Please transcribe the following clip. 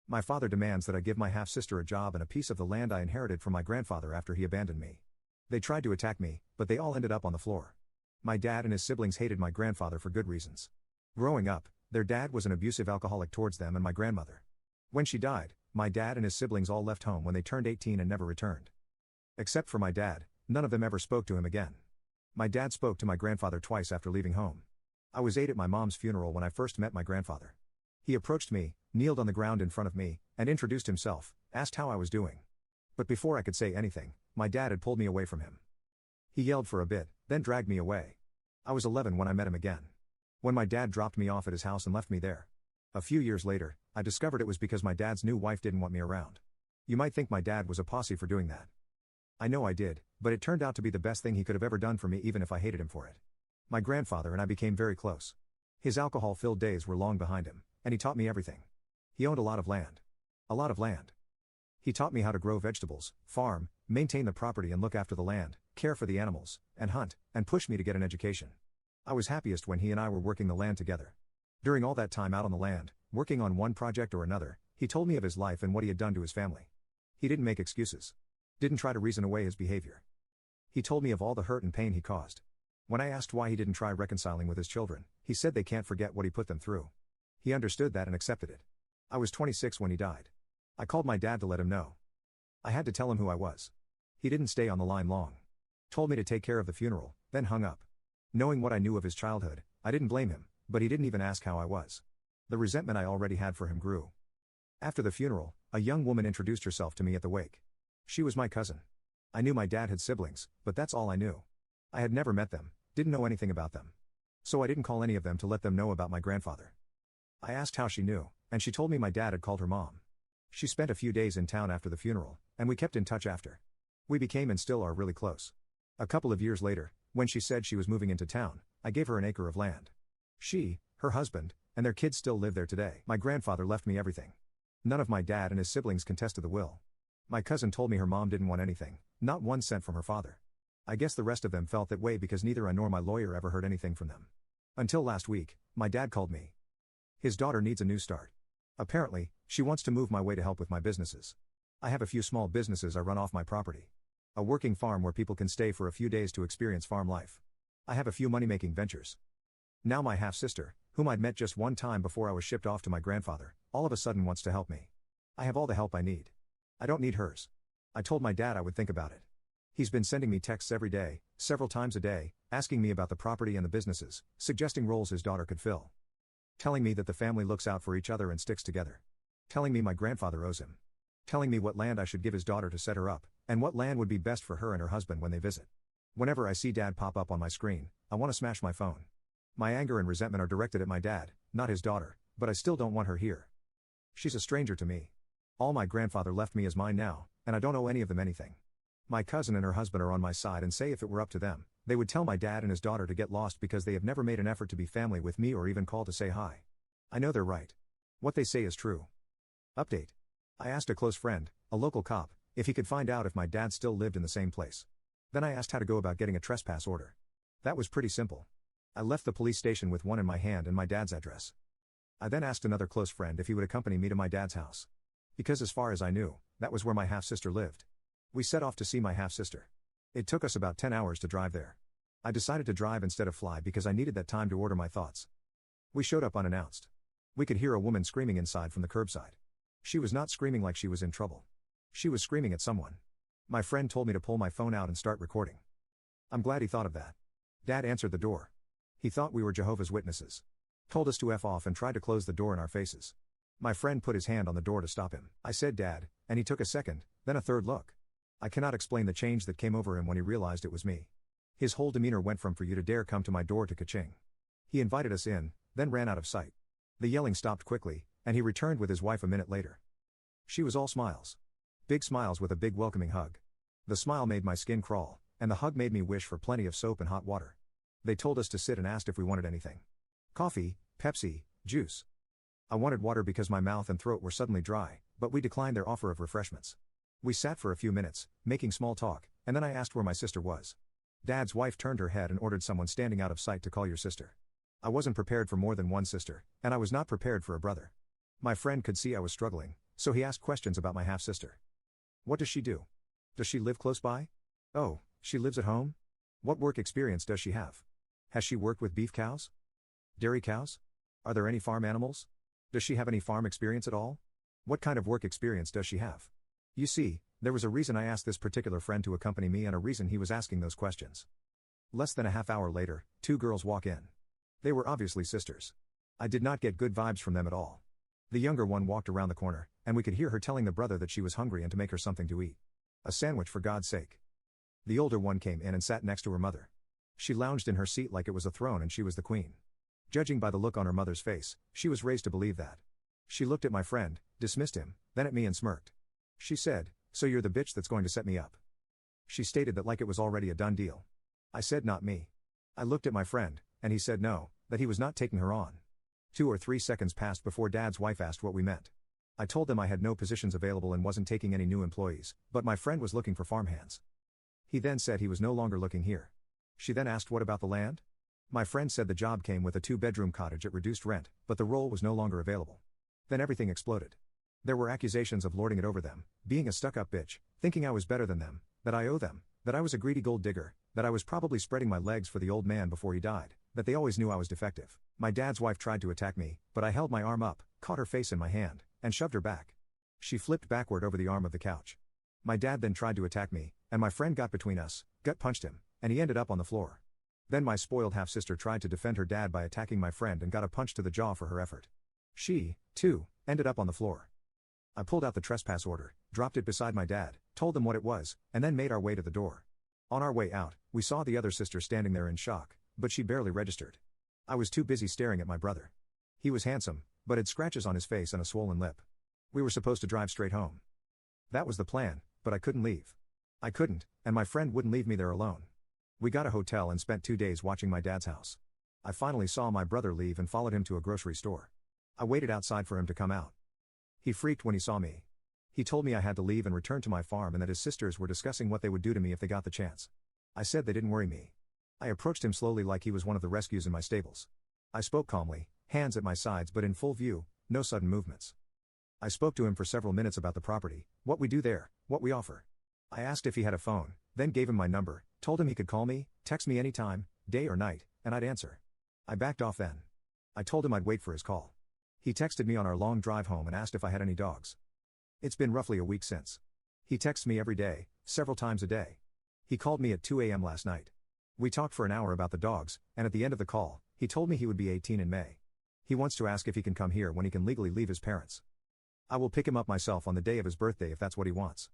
My father demands that I give my half-sister a job and a piece of the land I inherited from my grandfather after he abandoned me. They tried to attack me, but they all ended up on the floor. My dad and his siblings hated my grandfather for good reasons. Growing up, their dad was an abusive alcoholic towards them and my grandmother. When she died, my dad and his siblings all left home when they turned 18 and never returned. Except for my dad, none of them ever spoke to him again. My dad spoke to my grandfather twice after leaving home. I was 8 at my mom's funeral when I first met my grandfather. He approached me, kneeled on the ground in front of me, and introduced himself, asked how I was doing. But before I could say anything, my dad had pulled me away from him. He yelled for a bit, then dragged me away. I was 11 when I met him again. When my dad dropped me off at his house and left me there. A few years later, I discovered it was because my dad's new wife didn't want me around. You might think my dad was a posse for doing that. I know I did, but it turned out to be the best thing he could have ever done for me even if I hated him for it. My grandfather and I became very close. His alcohol-filled days were long behind him, and he taught me everything. He owned a lot of land. A lot of land. He taught me how to grow vegetables, farm, maintain the property and look after the land, care for the animals, and hunt, and pushed me to get an education. I was happiest when he and I were working the land together. During all that time out on the land, working on one project or another, he told me of his life and what he had done to his family. He didn't make excuses. Didn't try to reason away his behavior. He told me of all the hurt and pain he caused. When I asked why he didn't try reconciling with his children, he said they can't forget what he put them through. He understood that and accepted it. I was 26 when he died. I called my dad to let him know. I had to tell him who I was. He didn't stay on the line long. Told me to take care of the funeral, then hung up. Knowing what I knew of his childhood, I didn't blame him, but he didn't even ask how I was. The resentment I already had for him grew. After the funeral, a young woman introduced herself to me at the wake. She was my cousin. I knew my dad had siblings, but that's all I knew. I had never met them, didn't know anything about them. So I didn't call any of them to let them know about my grandfather. I asked how she knew, and she told me my dad had called her mom. She spent a few days in town after the funeral, and we kept in touch after. We became and still are really close. A couple of years later, when she said she was moving into town, I gave her an acre of land. She, her husband, and their kids still live there today. My grandfather left me everything. None of my dad and his siblings contested the will. My cousin told me her mom didn't want anything, not 1 cent from her father. I guess the rest of them felt that way because neither I nor my lawyer ever heard anything from them. Until last week, my dad called me. His daughter needs a new start. Apparently, she wants to move my way to help with my businesses. I have a few small businesses I run off my property. A working farm where people can stay for a few days to experience farm life. I have a few money-making ventures. Now my half-sister, whom I'd met just one time before I was shipped off to my grandfather, all of a sudden wants to help me. I have all the help I need. I don't need hers. I told my dad I would think about it. He's been sending me texts every day, several times a day, asking me about the property and the businesses, suggesting roles his daughter could fill. Telling me that the family looks out for each other and sticks together. Telling me my grandfather owes him. Telling me what land I should give his daughter to set her up, and what land would be best for her and her husband when they visit. Whenever I see Dad pop up on my screen, I want to smash my phone. My anger and resentment are directed at my dad, not his daughter, but I still don't want her here. She's a stranger to me. All my grandfather left me is mine now, and I don't owe any of them anything. My cousin and her husband are on my side and say if it were up to them, they would tell my dad and his daughter to get lost because they have never made an effort to be family with me or even call to say hi. I know they're right. What they say is true. Update. I asked a close friend, a local cop, if he could find out if my dad still lived in the same place. Then I asked how to go about getting a trespass order. That was pretty simple. I left the police station with one in my hand and my dad's address. I then asked another close friend if he would accompany me to my dad's house. Because as far as I knew, that was where my half-sister lived. We set off to see my half-sister. It took us about 10 hours to drive there. I decided to drive instead of fly because I needed that time to order my thoughts. We showed up unannounced. We could hear a woman screaming inside from the curbside. She was not screaming like she was in trouble. She was screaming at someone. My friend told me to pull my phone out and start recording. I'm glad he thought of that. Dad answered the door. He thought we were Jehovah's Witnesses. Told us to F off and tried to close the door in our faces. My friend put his hand on the door to stop him. I said Dad, and he took a second, then a third look. I cannot explain the change that came over him when he realized it was me. His whole demeanor went from "for you to dare come to my door" to "ka-ching." He invited us in, then ran out of sight. The yelling stopped quickly, and he returned with his wife a minute later. She was all smiles. Big smiles with a big welcoming hug. The smile made my skin crawl, and the hug made me wish for plenty of soap and hot water. They told us to sit and asked if we wanted anything. Coffee, Pepsi, juice. I wanted water because my mouth and throat were suddenly dry, but we declined their offer of refreshments. We sat for a few minutes, making small talk, and then I asked where my sister was. Dad's wife turned her head and ordered someone standing out of sight to call your sister. I wasn't prepared for more than one sister, and I was not prepared for a brother. My friend could see I was struggling, so he asked questions about my half-sister. What does she do? Does she live close by? Oh, she lives at home? What work experience does she have? Has she worked with beef cows? Dairy cows? Are there any farm animals? Does she have any farm experience at all? What kind of work experience does she have? You see, there was a reason I asked this particular friend to accompany me and a reason he was asking those questions. Less than a half hour later, two girls walk in. They were obviously sisters. I did not get good vibes from them at all. The younger one walked around the corner, and we could hear her telling the brother that she was hungry and to make her something to eat. A sandwich, for God's sake. The older one came in and sat next to her mother. She lounged in her seat like it was a throne and she was the queen. Judging by the look on her mother's face, she was raised to believe that. She looked at my friend, dismissed him, then at me and smirked. She said, "So you're the bitch that's going to set me up." She stated that like it was already a done deal. I said not me. I looked at my friend, and he said no, that he was not taking her on. 2 or 3 seconds passed before Dad's wife asked what we meant. I told them I had no positions available and wasn't taking any new employees, but my friend was looking for farmhands. He then said he was no longer looking here. She then asked what about the land? My friend said the job came with a 2-bedroom cottage at reduced rent, but the role was no longer available. Then everything exploded. There were accusations of lording it over them, being a stuck-up bitch, thinking I was better than them, that I owe them, that I was a greedy gold digger, that I was probably spreading my legs for the old man before he died, that they always knew I was defective. My dad's wife tried to attack me, but I held my arm up, caught her face in my hand, and shoved her back. She flipped backward over the arm of the couch. My dad then tried to attack me, and my friend got between us, gut punched him, and he ended up on the floor. Then my spoiled half-sister tried to defend her dad by attacking my friend and got a punch to the jaw for her effort. She, too, ended up on the floor. I pulled out the trespass order, dropped it beside my dad, told them what it was, and then made our way to the door. On our way out, we saw the other sister standing there in shock, but she barely registered. I was too busy staring at my brother. He was handsome, but had scratches on his face and a swollen lip. We were supposed to drive straight home. That was the plan, but I couldn't leave. I couldn't, and my friend wouldn't leave me there alone. We got a hotel and spent 2 days watching my dad's house. I finally saw my brother leave and followed him to a grocery store. I waited outside for him to come out. He freaked when he saw me. He told me I had to leave and return to my farm and that his sisters were discussing what they would do to me if they got the chance. I said they didn't worry me. I approached him slowly like he was one of the rescues in my stables. I spoke calmly, hands at my sides but in full view, no sudden movements. I spoke to him for several minutes about the property, what we do there, what we offer. I asked if he had a phone, then gave him my number, told him he could call me, text me anytime, day or night, and I'd answer. I backed off then. I told him I'd wait for his call. He texted me on our long drive home and asked if I had any dogs. It's been roughly a week since. He texts me every day, several times a day. He called me at 2 a.m. last night. We talked for an hour about the dogs, and at the end of the call, he told me he would be 18 in May. He wants to ask if he can come here when he can legally leave his parents. I will pick him up myself on the day of his birthday if that's what he wants.